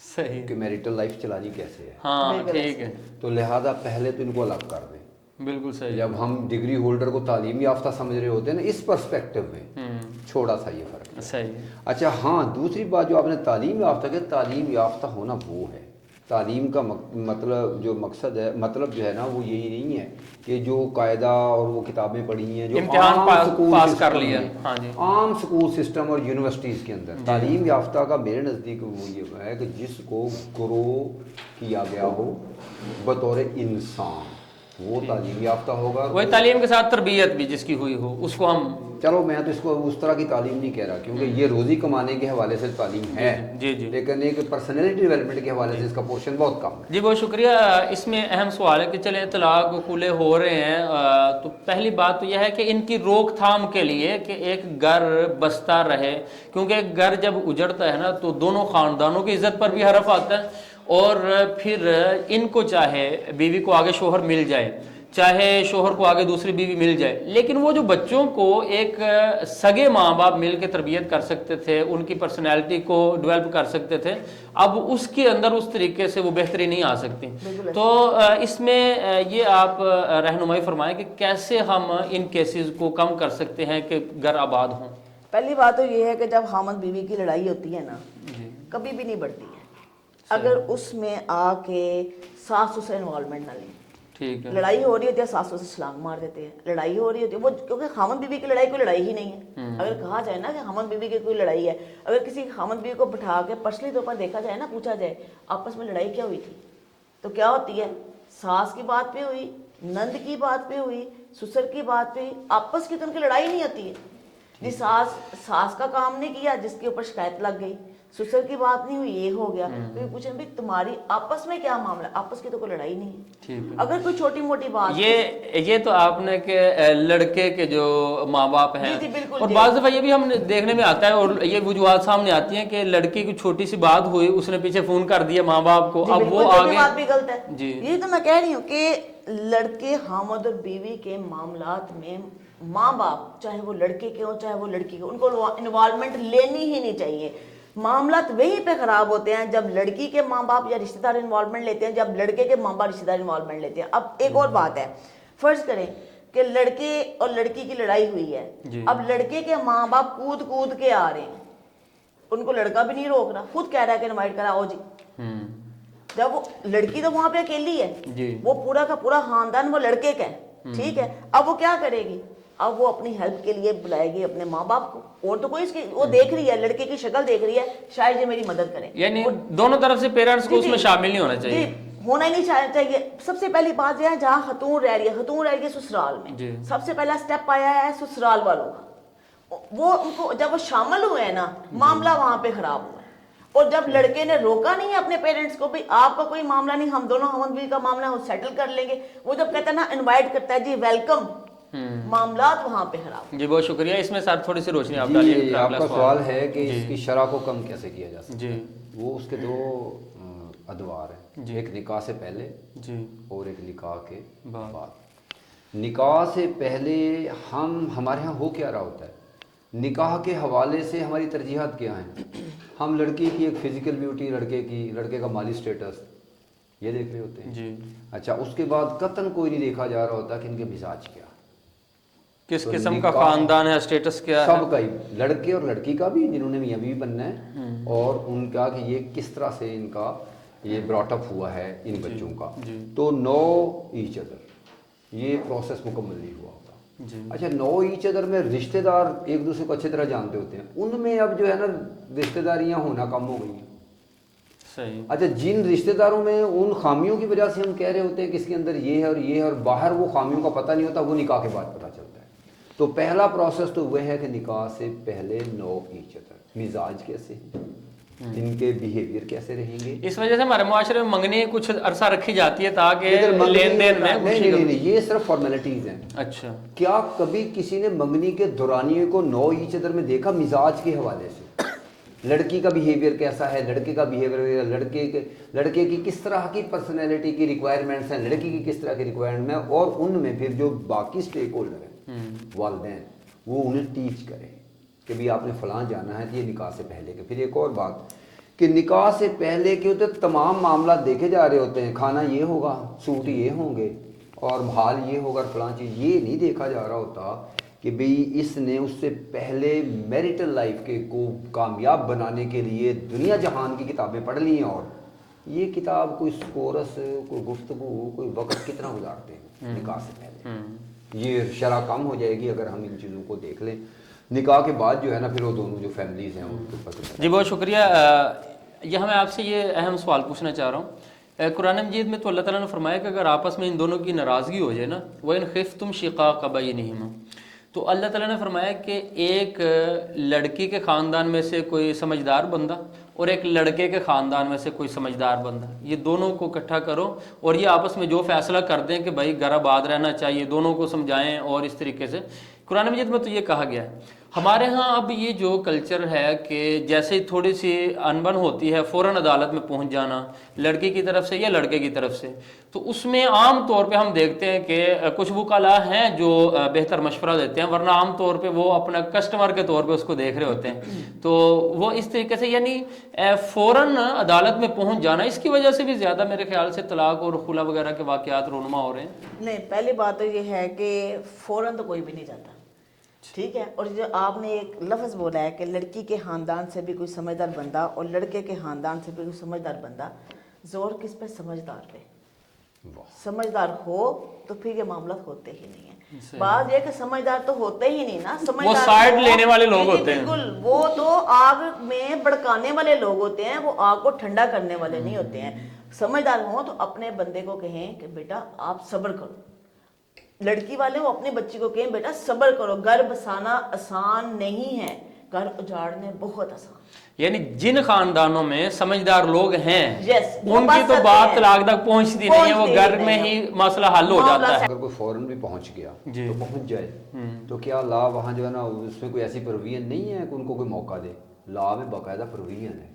صحیح.
کہ میریٹل لائف چلانی کیسے ہے.
ہاں ٹھیک ہے.
تو لہذا پہلے تو ان کو الگ کر دیں.
بالکل صحیح.
جب ہم ڈگری ہولڈر کو تعلیم یافتہ سمجھ رہے ہوتے ہیں نا, اس پرسپیکٹو میں چھوڑا سا یہ فرق.
صحیح.
اچھا ہاں, دوسری بات جو آپ نے تعلیم یافتہ کہ تعلیم یافتہ ہونا وہ ہے. تعلیم کا مطلب جو مقصد ہے, مطلب جو ہے نا وہ یہی نہیں ہے کہ جو قاعدہ اور وہ کتابیں پڑھی ہیں جو
امتحان پاس کر لیا. ہاں جی.
عام سکول سسٹم اور یونیورسٹیز کے اندر تعلیم یافتہ کا میرے نزدیک وہ یہ ہے کہ جس کو گرو کیا گیا ہو بطور انسان, وہ تعلیم یافتہ ہوگا.
وہی تعلیم کے ساتھ تربیت بھی جس کی ہوئی ہو اس کو ہم,
چلو میں تو اس کو اس طرح کی تعلیم نہیں کہہ رہا کیونکہ یہ روزی کمانے کے حوالے سے تعلیم ہے, لیکن ایک پرسنالٹی ڈیولپمنٹ کے حوالے سے اس کا پورشن بہت کم ہے.
جی بہت شکریہ. اس میں اہم سوال ہے کہ چلیں طلاق کھلے ہو رہے ہیں, تو پہلی بات تو یہ ہے کہ ان کی روک تھام کے لیے کہ ایک گھر بستا رہے, کیونکہ ایک گھر جب اجڑتا ہے نا تو دونوں خاندانوں کی عزت پر بھی حرف آتا ہے, اور پھر ان کو چاہے بیوی کو آگے شوہر مل جائے, چاہے شوہر کو آگے دوسری بیوی مل جائے, لیکن وہ جو بچوں کو ایک سگے ماں باپ مل کے تربیت کر سکتے تھے, ان کی پرسنالٹی کو ڈیولپ کر سکتے تھے, اب اس کے اندر اس طریقے سے وہ بہتری نہیں آ سکتی. تو اس میں یہ آپ رہنمائی فرمائیں کہ کیسے ہم ان کیسز کو کم کر سکتے ہیں کہ گھر آباد ہوں.
پہلی بات تو یہ ہے کہ جب خامد بیوی کی لڑائی ہوتی ہے نا, کبھی بھی نہیں بڑھتی ہے اگر اس میں آ کے ساس سے انوالومنٹ نہ لیں.
ٹھیک ہے.
لڑائی ہو رہی ہوتی ہے ساسوں سے چھلانگ مار دیتے ہیں, لڑائی ہو رہی ہوتی ہے وہ, کیونکہ خامد بیوی کی لڑائی کوئی لڑائی ہی نہیں ہے. اگر کہا جائے نا کہ خامد بیوی کی کوئی لڑائی ہے, اگر کسی خامد بیوی کو بٹھا کے پرسنلی طور پر دیکھا جائے نا, پوچھا جائے آپس میں لڑائی کیا ہوئی تھی, تو کیا ہوتی ہے, ساس کی بات پہ ہوئی, نند کی بات پہ ہوئی, سسر کی بات پہ ہوئی, آپس کی تو ان کی لڑائی نہیں ہوتی ہے. جی ساس کا کام نہیں کیا جس کے اوپر شکایت لگ گئی, سسر کی بات نہیں ہوئی یہ ہو گیا, تو یہ پوچھیں بھی تمہاری آپس میں کیا معاملہ, آپس کی تو کوئی لڑائی نہیں ہے. اگر کوئی چھوٹی موٹی بات,
یہ تو آپ نے کہ لڑکے کے جو ماں باپ ہیں, اور بعض دفعہ یہ بھی ہم دیکھنے میں آتا ہے اور یہ وجوہات سامنے آتی ہیں کہ لڑکی کی چھوٹی سی بات ہوئی, اس نے پیچھے فون کر دیا ماں باپ کو, اب وہ آگے
بات بھی غلط ہے. یہ تو میں کہہ رہی ہوں کہ لڑکے خامد اور بیوی کے معاملات میں ماں باپ چاہے وہ لڑکے کے ہوں چاہے وہ لڑکی کے, ان کو انوالومنٹ لینی ہی نہیں چاہیے. معاملات وہیں پہ خراب ہوتے ہیں جب لڑکی کے ماں باپ یا رشتہ دار انوالومنٹ لیتے ہیں, جب لڑکے کے ماں باپ رشتہ دار انوالومنٹ لیتے ہیں. اب ایک اور بات ہے, فرض کریں کہ لڑکے اور لڑکی کی لڑائی ہوئی ہے, اب لڑکے کے ماں باپ کود کود کے آ رہے ہیں, ان کو لڑکا بھی نہیں روک رہا, خود کہہ رہا ہے کہ انوائٹ کرا آؤ جی. جب وہ لڑکی تو وہاں پہ اکیلی ہے, وہ پورا کا پورا خاندان وہ لڑکے کا ہے, ٹھیک ہے, اب وہ کیا کرے گی, اب وہ اپنی ہیلپ کے لیے بلائے گی اپنے ماں باپ کو, اور تو کوئی اس کی وہ دیکھ رہی ہے, لڑکے کی شکل دیکھ رہی ہے, شاید یہ میری مدد کریں.
یعنی دونوں طرف سے پیرنٹس کو اس میں شامل نہیں ہونا چاہیے.
ہونا ہی نہیں چاہیے. سب سے پہلی بات یہ ہے جہاں خاتون رہ رہی ہے سسرال میں, سب سے پہلا سٹیپ آیا ہے سسرال والوں کا. وہ ان کو جب وہ شامل ہوئے ہیں نا, معاملہ وہاں پہ خراب ہوا ہے. اور جب لڑکے نے روکا نہیں ہے اپنے پیرنٹس کو بھی آپ کا کوئی معاملہ نہیں, ہم دونوں ہم بیوی کا معاملہ ہے, وہ سیٹل کر لیں گے, وہ جب کہتا ہے نا انوائٹ کرتا ہے جی ویلکم, معاملات وہاں پہ خراب.
جی بہت شکریہ. اس میں سر تھوڑی سی روشنی آپ ڈالیے.
جی آپ کا سوال ہے کہ اس کی شرح کو کم کیسے کیا جا سکتا ہے. وہ اس کے دو ادوار ہیں, ایک نکاح سے پہلے اور ایک نکاح کے بعد. نکاح سے پہلے ہمارے ہاں ہو کیا رہا ہوتا ہے, نکاح کے حوالے سے ہماری ترجیحات کیا ہیں. ہم لڑکی کی ایک فزیکل بیوٹی, لڑکے کا مالی سٹیٹس یہ دیکھ رہے ہوتے ہیں. اچھا اس کے بعد قطعاً کوئی نہیں دیکھا جا رہا ہوتا کہ ان کے مزاج کیا,
کس قسم کا خاندان ہے, اسٹیٹس کیا ہے,
سب کا ہی, لڑکے اور لڑکی کا بھی جنہوں نے میاں بیوی بننا ہے, اور ان کا کہ یہ کس طرح سے ان کا یہ براٹ اپ ہوا ہے ان بچوں کا. تو نو ایچ ادر یہ پروسیس مکمل نہیں ہوا ہوتا. اچھا نو ایچ ادر میں رشتہ دار ایک دوسرے کو اچھی طرح جانتے ہوتے ہیں, ان میں اب جو ہے نا رشتہ داریاں ہونا کم ہو گئی ہیں.
صحیح.
اچھا جن رشتہ داروں میں ان خامیوں کی وجہ سے ہم کہہ رہے ہوتے ہیں کہ اس کے اندر یہ ہے اور یہ ہے, اور باہر وہ خامیوں کا پتہ نہیں ہوتا, وہ نکاح کے بعد پتہ چلتا ہے. تو پہلا پروسیس تو وہ ہے کہ نکاح سے پہلے نو ایچ ادر, مزاج کیسے ہیں, ان کے بیہیویئر کیسے رہیں گے.
اس وجہ سے ہمارے معاشرے میں منگنی کچھ عرصہ رکھی جاتی ہے تاکہ لین دین میں
نہیں یہ صرف فارمیلٹیز ہیں.
اچھا
کیا کبھی کسی نے منگنی کے دورانیے کو نو ایچ ادر میں دیکھا مزاج کے حوالے سے, لڑکی کا بیہیویئر کیسا ہے, لڑکے کا بیہیویئر, لڑکے کی کس طرح کی پرسنالٹی کی ریکوائرمنٹس ہیں, لڑکی کی کس طرح کی ریکوائرمنٹ ہیں, اور ان میں پھر جو باقی اسٹیک ہولڈر ہیں والدین وہ انہیں ٹیچ کریں کہ بھی آپ نے فلاں جانا ہے تو یہ نکاح سے پہلے کے. پھر ایک اور بات کہ نکاح سے پہلے کے ہوتے تمام معاملات دیکھے جا رہے ہوتے ہیں, کھانا یہ ہوگا, سوٹ یہ ہوں گے, اور حال یہ ہوگا, فلاں چیز یہ نہیں دیکھا جا رہا ہوتا کہ بھئی اس نے اس سے پہلے میریٹل لائف کے کو کامیاب بنانے کے لیے دنیا جہان کی کتابیں پڑھ لی ہیں, اور یہ کتاب کوئی کورس, کوئی گفتگو, کوئی وقت کتنا گزارتے ہیں نکاح سے پہلے. یہ شرح کم ہو جائے گی اگر ہم ان چیزوں کو دیکھ لیں. نکاح کے بعد جو ہے نا پھر وہ دونوں جو فیملیز ہیں ان کے پتہ.
جی بہت شکریہ. یہاں میں آپ سے یہ اہم سوال پوچھنا چاہ رہا ہوں. قرآن مجید میں تو اللہ تعالیٰ نے فرمایا کہ اگر آپس میں ان دونوں کی ناراضگی ہو جائے نا, وَإِنْ خِفْتُمْ شِقَاقَ بَيْنِهِمَا, تو اللہ تعالیٰ نے فرمایا کہ ایک لڑکی کے خاندان میں سے کوئی سمجھدار بندہ اور ایک لڑکے کے خاندان میں سے کوئی سمجھدار بندہ, یہ دونوں کو اکٹھا کرو اور یہ آپس میں جو فیصلہ کر دیں کہ بھائی گھر آباد رہنا چاہیے, دونوں کو سمجھائیں. اور اس طریقے سے قرآن مجید میں تو یہ کہا گیا ہے. ہمارے ہاں اب یہ جو کلچر ہے کہ جیسے ہی تھوڑی سی انبن ہوتی ہے فوراً عدالت میں پہنچ جانا, لڑکی کی طرف سے یا لڑکے کی طرف سے, تو اس میں عام طور پہ ہم دیکھتے ہیں کہ کچھ وکلاء ہیں جو بہتر مشورہ دیتے ہیں, ورنہ عام طور پہ وہ اپنا کسٹمر کے طور پہ اس کو دیکھ رہے ہوتے ہیں. تو وہ اس طریقے سے یعنی فوراً عدالت میں پہنچ جانا, اس کی وجہ سے بھی زیادہ میرے خیال سے طلاق اور خلا وغیرہ کے واقعات رونما ہو رہے ہیں.
نہیں, پہلی بات تو یہ ہے کہ فوراً تو کوئی بھی نہیں جاتا, ٹھیک ہے. اور جو آپ نے ایک لفظ بولا ہے کہ لڑکی کے خاندان سے بھی کوئی سمجھدار بندہ اور لڑکے کے خاندان سے بھی کوئی سمجھدار بندہ, زور کس پہ؟ سمجھدار پہ. سمجھدار ہو تو پھر یہ معاملات ہوتے ہی نہیں ہیں. بات یہ کہ سمجھدار تو ہوتے ہی نہیں نا,
وہ سائڈ لینے والے لوگ ہوتے ہیں.
بالکل, وہ تو آگ میں بھڑکانے والے لوگ ہوتے ہیں, وہ آگ کو ٹھنڈا کرنے والے نہیں ہوتے ہیں. سمجھدار ہوں تو اپنے بندے کو کہیں کہ بیٹا آپ صبر کرو, لڑکی والے وہ اپنی بچی کو کہیں بیٹا صبر کرو, گھر بسانا آسان نہیں ہے, گھر اجاڑنے بہت آسان.
یعنی جن خاندانوں میں سمجھدار لوگ ہیں ان کی تو
بات
بات طلاق تک پہنچتی نہیں ہے, وہ گھر میں ہی مسئلہ حل ہو جاتا ہے.
اگر کوئی فوراً بھی پہنچ گیا تو پہنچ جائے, تو کیا لا وہاں جو ہے نا اس میں کوئی ایسی پروویژن نہیں ہے کہ ان کو کوئی موقع دے. لا میں باقاعدہ پروویژن ہے,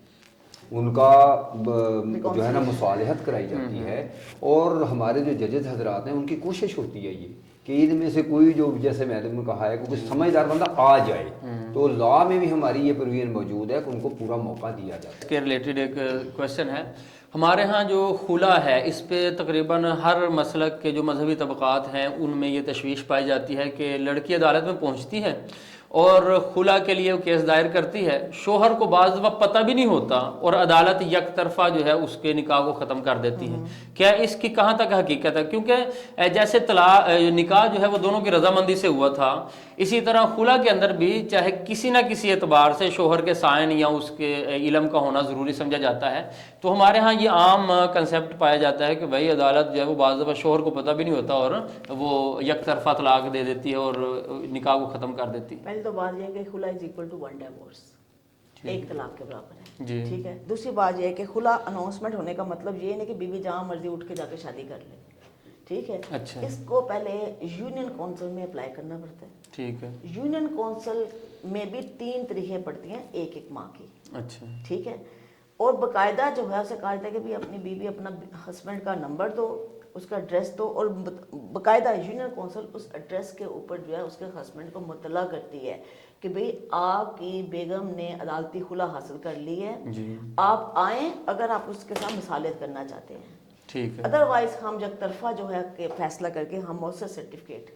ان کا جو ہے نا مصالحت کرائی جاتی ہے, اور ہمارے جو ججز حضرات ہیں ان کی کوشش ہوتی ہے یہ کہ ان میں سے کوئی جو جیسے میں نے کہا ہے کہ کوئی سمجھدار بندہ آ جائے. تو لا میں بھی ہماری یہ پروویژن موجود ہے کہ ان کو پورا موقع دیا جاتا ہے.
اس کے ریلیٹڈ ایک کویشچن ہے. ہمارے ہاں جو خلا ہے اس پہ تقریباً ہر مسلک کے جو مذہبی طبقات ہیں ان میں یہ تشویش پائی جاتی ہے کہ لڑکی عدالت میں پہنچتی ہے اور خلا کے لیے وہ کیس دائر کرتی ہے, شوہر کو بعض وقت پتہ بھی نہیں ہوتا اور عدالت یک طرفہ جو ہے اس کے نکاح کو ختم کر دیتی ہے. کیا اس کی کہاں تک حقیقت ہے؟ کیونکہ جیسے نکاح جو ہے وہ دونوں کی رضامندی سے ہوا تھا, اسی طرح خلا کے اندر بھی چاہے کسی نہ کسی اعتبار سے شوہر کے سائن یا اس کے علم کا ہونا ضروری سمجھا جاتا ہے. تو ہمارے ہاں یہ عام کنسیپٹ پایا جاتا ہے کہ بھائی عدالت جو ہے وہ بعض دفعہ شوہر کو پتہ بھی نہیں ہوتا اور وہ یک طرفہ طلاق دے دیتی ہے اور نکاح کو ختم کر دیتی ہے.
پہلے تو بات یہ ہے کہ خلا is equal to one divorce, ایک طلاق کے برابر ہے
جی
ٹھیک ہے. دوسری بات یہ ہے کہ خلا اناؤنسمنٹ ہونے کا مطلب یہ نہیں کہ بیوی جہاں مرضی اٹھ کے جا کے شادی کر لے ٹھیک ہے.
اچھا
اس کو پہلے یونین کونسل میں اپلائی کرنا پڑتا ہے.
ٹھیک ہے.
یونین کونسل میں بھی 3 طریقے پڑتی ہیں ایک ماہ کی.
اچھا
ٹھیک ہے. اور باقاعدہ جو ہے اسے کہا جاتا ہے کہ بھی اپنی بیوی اپنا ہسبینڈ کا نمبر دو, اس کا ایڈریس دو, اور باقاعدہ یونین کونسل اس ایڈریس کے اوپر جو ہے اس کے ہسبینڈ کو مطلع کرتی ہے کہ بھئی آپ کی بیگم نے عدالتی خلا حاصل کر لی ہے,
جی
آپ آئیں اگر آپ اس کے ساتھ مصالحت کرنا چاہتے ہیں.
ٹھیک ہے.
ادروائز ہم یک طرفہ جو ہے کہ فیصلہ کر کے ہم مؤثر سرٹیفکیٹ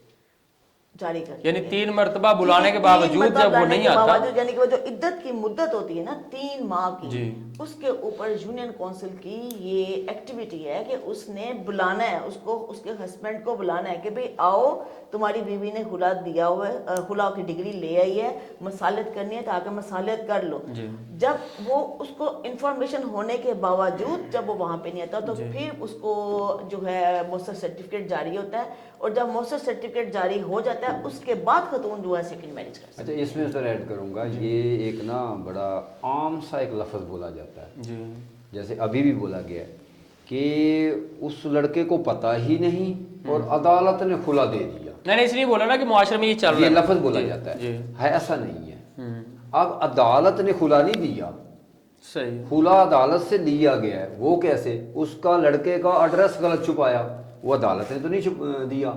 جاری کرتے
یعنی
ہیں.
3 مرتبہ بلانے کے باوجود جب وہ نہیں آتا,
یعنی کہ وہ جو عدت کی مدت ہوتی ہے نا 3 ماہ کی,
جی
اس کے اوپر یونین کونسل کی یہ ایکٹیویٹی ہے کہ اس نے بلانا ہے, اس کو اس کے ہسبینڈ کو بلانا ہے کہ بھئی آؤ تمہاری بیوی نے خلا دیا ہوا ہے, خلا کی ڈگری لے آئی ہے, مصالحت کرنی ہے تاکہ مصالحت کر لو.
جی
جب وہ اس کو انفارمیشن ہونے کے باوجود جب وہ وہاں پہ نہیں آتا تو پھر اس کو جو ہے مؤثر سرٹیفکیٹ جاری ہوتا ہے, اور جب مؤثر سرٹیفکیٹ جاری ہو جاتا ہے اس کے بعد خاتون جو ہے سیکنڈ میرج کر سکتی ہے.
اچھا اس میں سر ایڈ کروں گا, یہ ایک نا بڑا عام سا ایک لفظ بولا جاتا ہے,
جی
جیسے ابھی بھی بولا گیا ہے کہ اس لڑکے کو پتہ ہی نہیں اور عدالت نے خلا دے دیا.
میں نے اس لیے بولا نا کہ معاشرے میں یہ چل رہا ہے,
یہ لفظ بولا جاتا ہے, ہے ایسا نہیں ہے. اب عدالت نے خلا نہیں دیا,
صحیح,
خلا عدالت سے لیا گیا ہے. وہ کیسے؟ اس کا لڑکے کا ایڈریس غلط چھپایا, وہ عدالت نے تو نہیں دیا.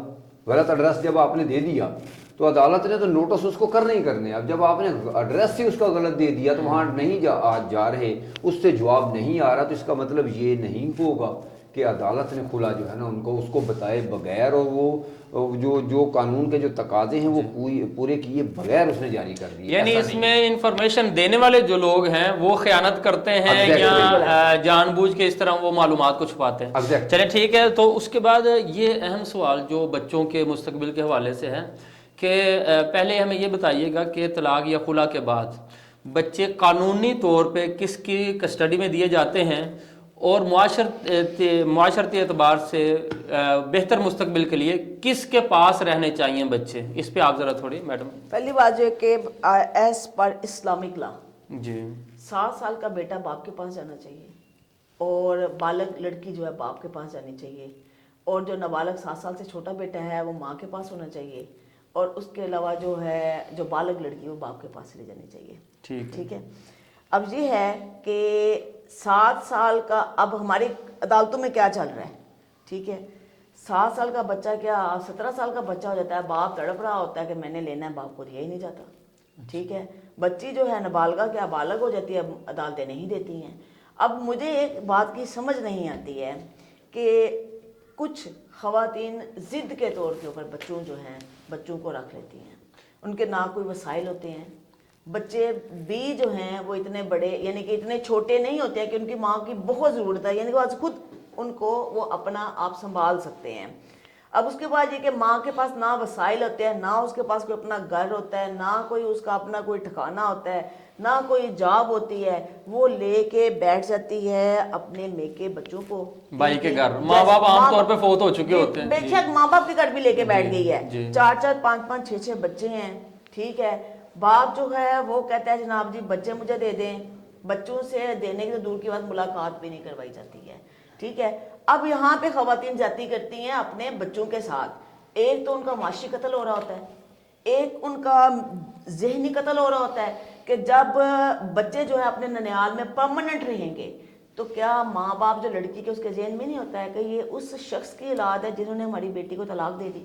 غلط ایڈریس جب آپ نے دے دیا تو عدالت نے تو نوٹس اس کو کرنے ہی کرنے. اب جب آپ نے ایڈریس ہی اس کا غلط دے دیا تو وہاں نہیں جا رہے, اس سے جواب نہیں آ رہا, تو اس کا مطلب یہ نہیں ہوگا کہ عدالت نے خلا جو ہے نا ان کو اس کو بتائے بغیر, اور وہ جو قانون کے جو تقاضے ہیں وہ پورے کیے بغیر اس نے جاری کر دیے.
یعنی اس میں انفارمیشن دینے والے جو لوگ ہیں وہ خیانت کرتے ہیں یا جان بوجھ کے اس طرح وہ معلومات کو چھپاتے ہیں. چلیں ٹھیک ہے. تو اس کے بعد یہ اہم سوال جو بچوں کے مستقبل کے حوالے سے ہے کہ پہلے ہمیں یہ بتائیے گا کہ طلاق یا خلا کے بعد بچے قانونی طور پہ کس کی کسٹڈی میں دیے جاتے ہیں, اور معاشرتی اعتبار سے بہتر مستقبل کے لیے کس کے پاس رہنے چاہیے بچے, اس پہ آپ ذرا تھوڑی میڈم.
پہلی بات جو ہے کہ ایز پر اسلامک لا
جی
7 سال کا بیٹا باپ کے پاس جانا چاہیے, اور بالغ لڑکی جو ہے باپ کے پاس جانی چاہیے, اور جو نابالغ 7 سال سے چھوٹا بیٹا ہے وہ ماں کے پاس ہونا چاہیے, اور اس کے علاوہ جو ہے جو بالغ لڑکی وہ باپ کے پاس لے جانی چاہیے. ٹھیک ہے. اب یہ ہے کہ 7 سال کا, اب ہماری عدالتوں میں کیا چل رہا ہے, ٹھیک ہے, 7 سال کا بچہ کیا 17 سال کا بچہ ہو جاتا ہے, باپ تڑپ رہا ہوتا ہے کہ میں نے لینا ہے, باپ کو دیا ہی نہیں جاتا. ٹھیک ہے. بچی جو ہے نابالغہ کیا بالغ ہو جاتی ہے, عدالتیں نہیں دیتی ہیں. اب مجھے ایک بات کی سمجھ نہیں آتی ہے کہ کچھ خواتین ضد کے طور کے اوپر بچوں کو رکھ لیتی ہیں, ان کے نہ کوئی وسائل ہوتے ہیں, بچے بھی جو ہیں وہ اتنے بڑے یعنی کہ اتنے چھوٹے نہیں ہوتے ہیں کہ ان کی ماں کی بہت ضرورت ہے, یعنی کہ آج خود ان کو وہ اپنا آپ سنبھال سکتے ہیں. اب اس کے بعد یہ کہ ماں کے پاس نہ وسائل ہوتے ہیں, نہ اس کے پاس کوئی اپنا گھر ہوتا ہے, نہ کوئی اس کا اپنا کوئی ٹھکانہ ہوتا ہے, نہ کوئی جاب ہوتی ہے, وہ لے کے بیٹھ جاتی ہے اپنے میکے بچوں کو
بھائی کے گھر. ماں باپ عام طور پہ فوت ہو چکے ہوتے ہیں,
بے شک ماں باپ کے گھر بھی لے کے بیٹھ گئی ہے, 4 5 6 بچے ہیں. ٹھیک ہے. باپ جو ہے وہ کہتا ہے جناب جی بچے مجھے دے دیں, بچوں سے دینے کی تو دور کی بات ملاقات بھی نہیں کروائی جاتی ہے. ٹھیک ہے. اب یہاں پہ خواتین جاتی کرتی ہیں اپنے بچوں کے ساتھ, ایک تو ان کا معاشی قتل ہو رہا ہوتا ہے, ایک ان کا ذہنی قتل ہو رہا ہوتا ہے کہ جب بچے جو ہے اپنے ننیال میں پرماننٹ رہیں گے تو کیا ماں باپ جو لڑکی کے اس کے ذہن میں نہیں ہوتا ہے کہ یہ اس شخص کی اولاد ہے جنہوں نے ہماری بیٹی کو طلاق دے دی,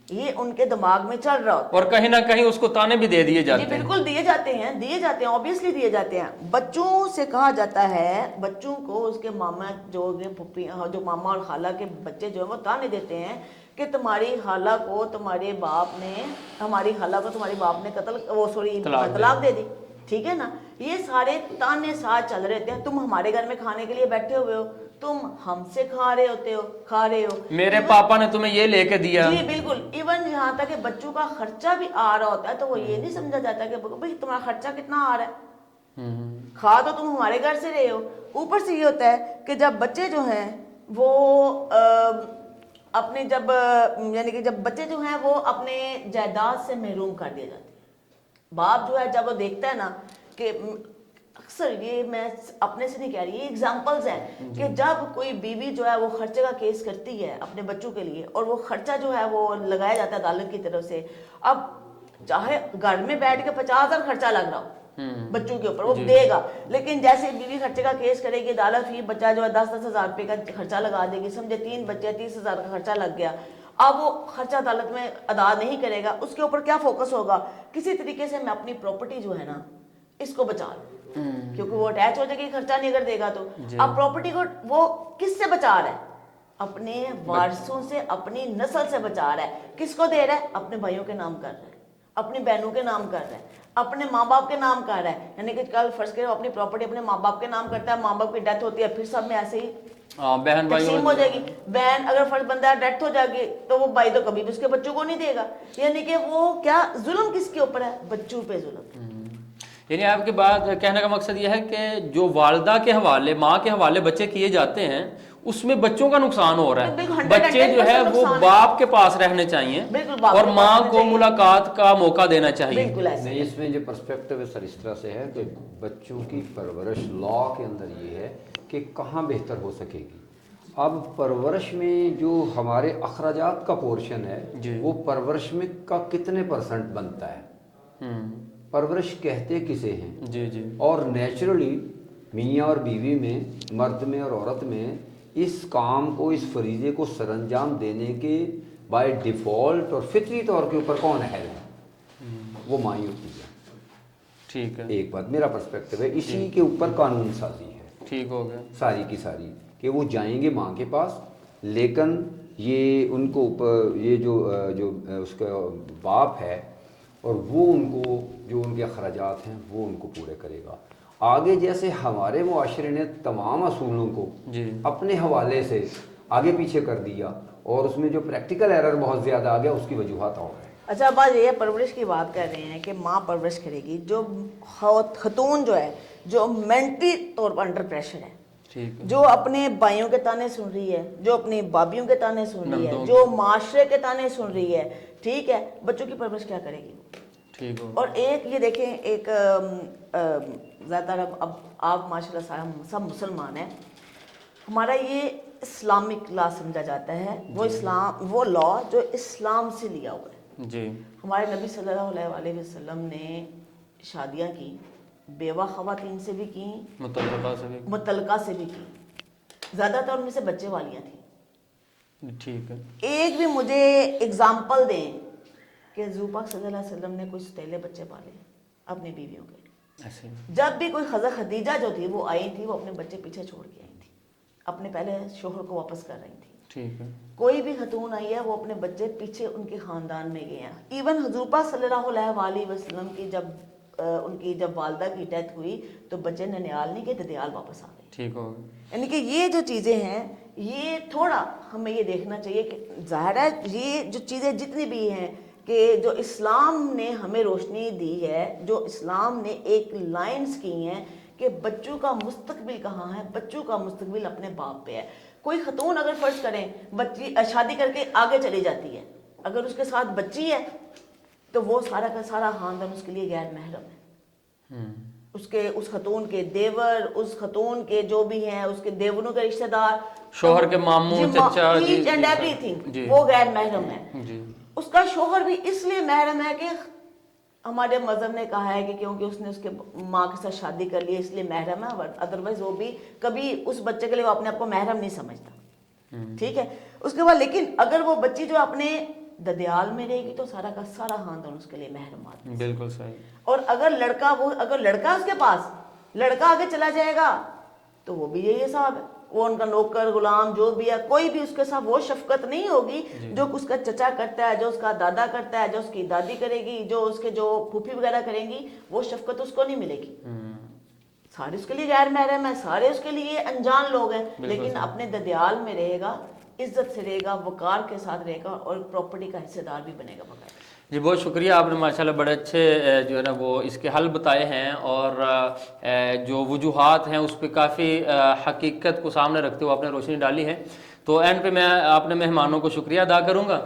یہ ان کے دماغ میں چل رہا ہوتا ہے.
اور کہیں نہ کہیں اس کو تانے بھی دے دیے جاتے ہیں.
جی بالکل دیے جاتے ہیں obviously دیے جاتے ہیں. بچوں سے کہا جاتا ہے, بچوں کو اس کے ماما جو ماما اور خالہ کے بچے جو ہیں وہ تانے دیتے ہیں کہ تمہاری خالہ کو تمہارے باپ نے طلاق دے دی. ٹھیک ہے نا. یہ سارے تانے ساتھ چل رہے ہیں. تم ہمارے گھر میں کھانے کے لیے بیٹھے ہوئے ہو, تم ہم سے کھا رہے ہو,
میرے پاپا نے تمہیں یہ لے کے دیا.
جی بالکل. ایون یہاں تک کہ بچوں کا خرچہ بھی آ رہا ہوتا ہے تو وہ یہ نہیں سمجھا جاتا کہ بھئی تمہارا خرچہ کتنا آ رہا ہے, کھا تو تم ہمارے گھر سے رہے ہو. اوپر سے یہ ہوتا ہے کہ جب بچے جو ہیں وہ اپنے یعنی کہ جب بچے جو ہیں وہ اپنے جائیداد سے محروم کر دیے جاتے ہیں. باپ جو ہے جب وہ دیکھتا ہے نا کہ اکثر یہ میں اپنے سے نہیں کہہ رہی، یہ ایگزامپلز ہیں کہ جب کوئی بیوی جو ہے وہ خرچے کا کیس کرتی ہے اپنے بچوں کے لیے اور وہ خرچہ جو ہے وہ لگایا جاتا ہے عدالت کی طرف سے، اب چاہے گھر میں بیٹھ کے 50,000 خرچہ لگ رہا ہو بچوں کے اوپر وہ دے گا، لیکن جیسے بیوی خرچے کا کیس کرے گی عدالت ہی بچہ جو ہے 10,000 روپے کا خرچہ لگا دے گی، سمجھے 3 بچے 30,000 کا خرچہ لگ گیا، اب وہ خرچہ عدالت میں ادا نہیں کرے گا، اس کے اوپر کیا فوکس ہوگا؟ کسی طریقے سے میں اپنی پراپرٹی جو ہے نا اس کو بچا لوں، کیونکہ وہ اٹیچ ہو جائے گی، خرچہ نہیں اگر دے گا تو اب پراپرٹی کو وہ کس سے بچا رہا ہے؟ اپنے وارثوں سے، اپنی نسل سے بچا رہا ہے۔ کس کو دے رہا ہے؟ اپنے بھائیوں کے نام کر رہا ہے، اپنی بہنوں کے نام کر رہا ہے، اپنے ماں باپ کے نام کر رہا ہے، یعنی کہ کل فرض کرے اپنی پراپرٹی اپنے ماں باپ کے نام کرتا ہے، ماں باپ کی ڈیتھ ہوتی ہے، پھر سب میں ایسے ہی
بہن بھائی
تقسیم ہو جائے گی۔ بہن اگر فرض بندہ ڈیتھ ہو جائے گی تو وہ بھائی تو کبھی بھی اس کے بچوں کو نہیں دے گا، یعنی کہ وہ کیا ظلم کس کے اوپر ہے؟ بچوں پہ ظلم۔
یعنی آپ کی بات کہنے کا مقصد یہ ہے کہ جو والدہ کے حوالے، ماں کے حوالے بچے کیے جاتے ہیں اس میں بچوں کا نقصان ہو رہا ہے، بچے جو ہے وہ باپ کے پاس رہنے چاہیے اور ماں کو ملاقات کا موقع دینا چاہیے۔
نہیں، اس میں جو پرسپیکٹو ہے سر اس طرح سے ہے کہ بچوں کی پرورش لا کے اندر یہ ہے کہ کہاں بہتر ہو سکے گی۔ اب پرورش میں جو ہمارے اخراجات کا پورشن ہے وہ پرورش میں کا کتنے % بنتا ہے؟ پرورش کہتے کسے ہیں؟ اور نیچرلی میاں اور بیوی میں، مرد میں اور عورت میں اس کام کو، اس فریضے کو سر انجام دینے کے بائی ڈیفالٹ اور فطری طور کے اوپر کون اہل ہے؟ وہ ماں ہی ہوتی ہے۔
ٹھیک ہے،
ایک بات میرا پرسپیکٹو ہے، اسی کے اوپر قانون سازی ہے،
ٹھیک ہو گیا
ساری کی ساری، کہ وہ جائیں گے ماں کے پاس، لیکن یہ ان کو اوپر یہ جو اس کا باپ ہے اور وہ ان کو جو ان کے اخراجات ہیں وہ ان کو پورے کرے گا۔ آگے جیسے ہمارے معاشرے نے تمام اصولوں کو اپنے حوالے سے آگے پیچھے کر دیا اور اس میں جو پریکٹیکل ایرر بہت زیادہ آ گیا، اس کی وجوہات اور ہیں۔
اچھا بات یہ ہے، پرورش کی بات کر رہے ہیں کہ ماں پرورش کرے گی، جو خاتون جو ہے جو مینٹلی طور پر انڈر پریشر ہے، جو اپنے بھائیوں کے تانے سن رہی ہے، جو اپنی بابیوں کے تانے سن رہی ہے، جو معاشرے کے تانے سن رہی ہے، ٹھیک ہے، بچوں کی پرورش کیا کرے گی؟ اور ایک یہ دیکھیں، ایک زیادہ تر اب آپ ماشاء اللہ سب مسلمان ہیں، ہمارا یہ اسلامک لا سمجھا جاتا ہے، وہ اسلام، وہ لا جو اسلام سے لیا ہوا ہے۔ ہمارے نبی صلی اللہ علیہ وسلم نے شادیاں کی، بیوہ خواتین سے بھی کی، مطلقہ سے بھی کی، زیادہ تر ان میں سے بچے والیاں تھیں۔
ٹھیک ہے،
ایک بھی مجھے اگزامپل دیں کہ حضور پاک صلی اللہ علیہ وسلم نے کچھ ستیلے بچے پالے اپنی بیویوں کے۔ جب بھی کوئی خدیجہ جو تھی وہ آئی تھی، وہ اپنے بچے پیچھے چھوڑ کے آئی تھی، اپنے پہلے شوہر کو واپس کر رہی تھی۔
ٹھیک ہے،
کوئی بھی خاتون آئی ہے وہ اپنے بچے پیچھے ان کے خاندان میں گئے ہیں۔ ایون حضور پاک صلی اللہ علیہ وسلم کی جب والدہ کی ڈیتھ ہوئی تو بچے ننیال نہیں گئے، ددیال واپس آ گئے۔
ٹھیک ہو،
یعنی کہ یہ جو چیزیں ہیں، یہ تھوڑا ہمیں یہ دیکھنا چاہیے کہ ظاہر ہے یہ جو چیزیں جتنی بھی ہیں کہ جو اسلام نے ہمیں روشنی دی ہے، جو اسلام نے ایک لائنز کی ہیں کہ بچوں کا مستقبل کہاں ہے، بچوں کا مستقبل اپنے باپ پہ ہے۔ کوئی خاتون اگر فرض کریں بچی شادی کر کے آگے چلی جاتی ہے، اگر اس کے ساتھ بچی ہے تو وہ سارا کا سارا خاندان اس کے لیے غیر محرم ہے۔ اس خاتون کے دیور، اس خاتون کے جو بھی ہیں، اس کے دیوروں کے رشتہ دار،
شوہر کے ماموں، چچا،
ایچ اینڈ ایوری تھنگ، وہ غیر محرم ہے۔ اس کا شوہر بھی اس لیے محرم ہے کہ ہمارے مذہب نے کہا ہے کہ کیونکہ اس نے اس کے ماں کے ساتھ شادی کر لی، اس لیے محرم ہے، ادروائز وہ بھی کبھی اس بچے کے لیے وہ اپنے آپ کو محرم نہیں سمجھتا، ٹھیک ہے۔ اس کے بعد لیکن اگر وہ بچی جو اپنے ددیال میں رہے گی تو سارا کا سارا خاندان اس کے لیے محرم آتا ہے۔
بالکل صحیح۔
اور اگر لڑکا اس کے پاس لڑکا آگے چلا جائے گا تو وہ بھی یہی حساب ہے، وہ ان کا نوکر غلام جو بھی ہے، کوئی بھی اس کے ساتھ وہ شفقت نہیں ہوگی جو اس کا چچا کرتا ہے، جو اس کا دادا کرتا ہے، جو اس کی دادی کرے گی، جو اس کے جو پھوپھی وغیرہ کریں گی، وہ شفقت اس کو نہیں ملے گی۔ سارے اس کے لیے غیر محرم ہیں، سارے اس کے لیے انجان لوگ ہیں، لیکن اپنے ددیال میں رہے گا، عزت سے رہے گا، وقار کے ساتھ رہے گا اور پراپرٹی کا حصے دار بھی بنے گا بغیر۔
جی بہت شکریہ، آپ نے ماشاءاللہ بڑے اچھے جو ہے نا وہ اس کے حل بتائے ہیں، اور جو وجوہات ہیں اس پہ کافی حقیقت کو سامنے رکھتے ہوئے آپ نے روشنی ڈالی ہے۔ تو اینڈ پہ میں اپنے مہمانوں کو شکریہ ادا کروں گا۔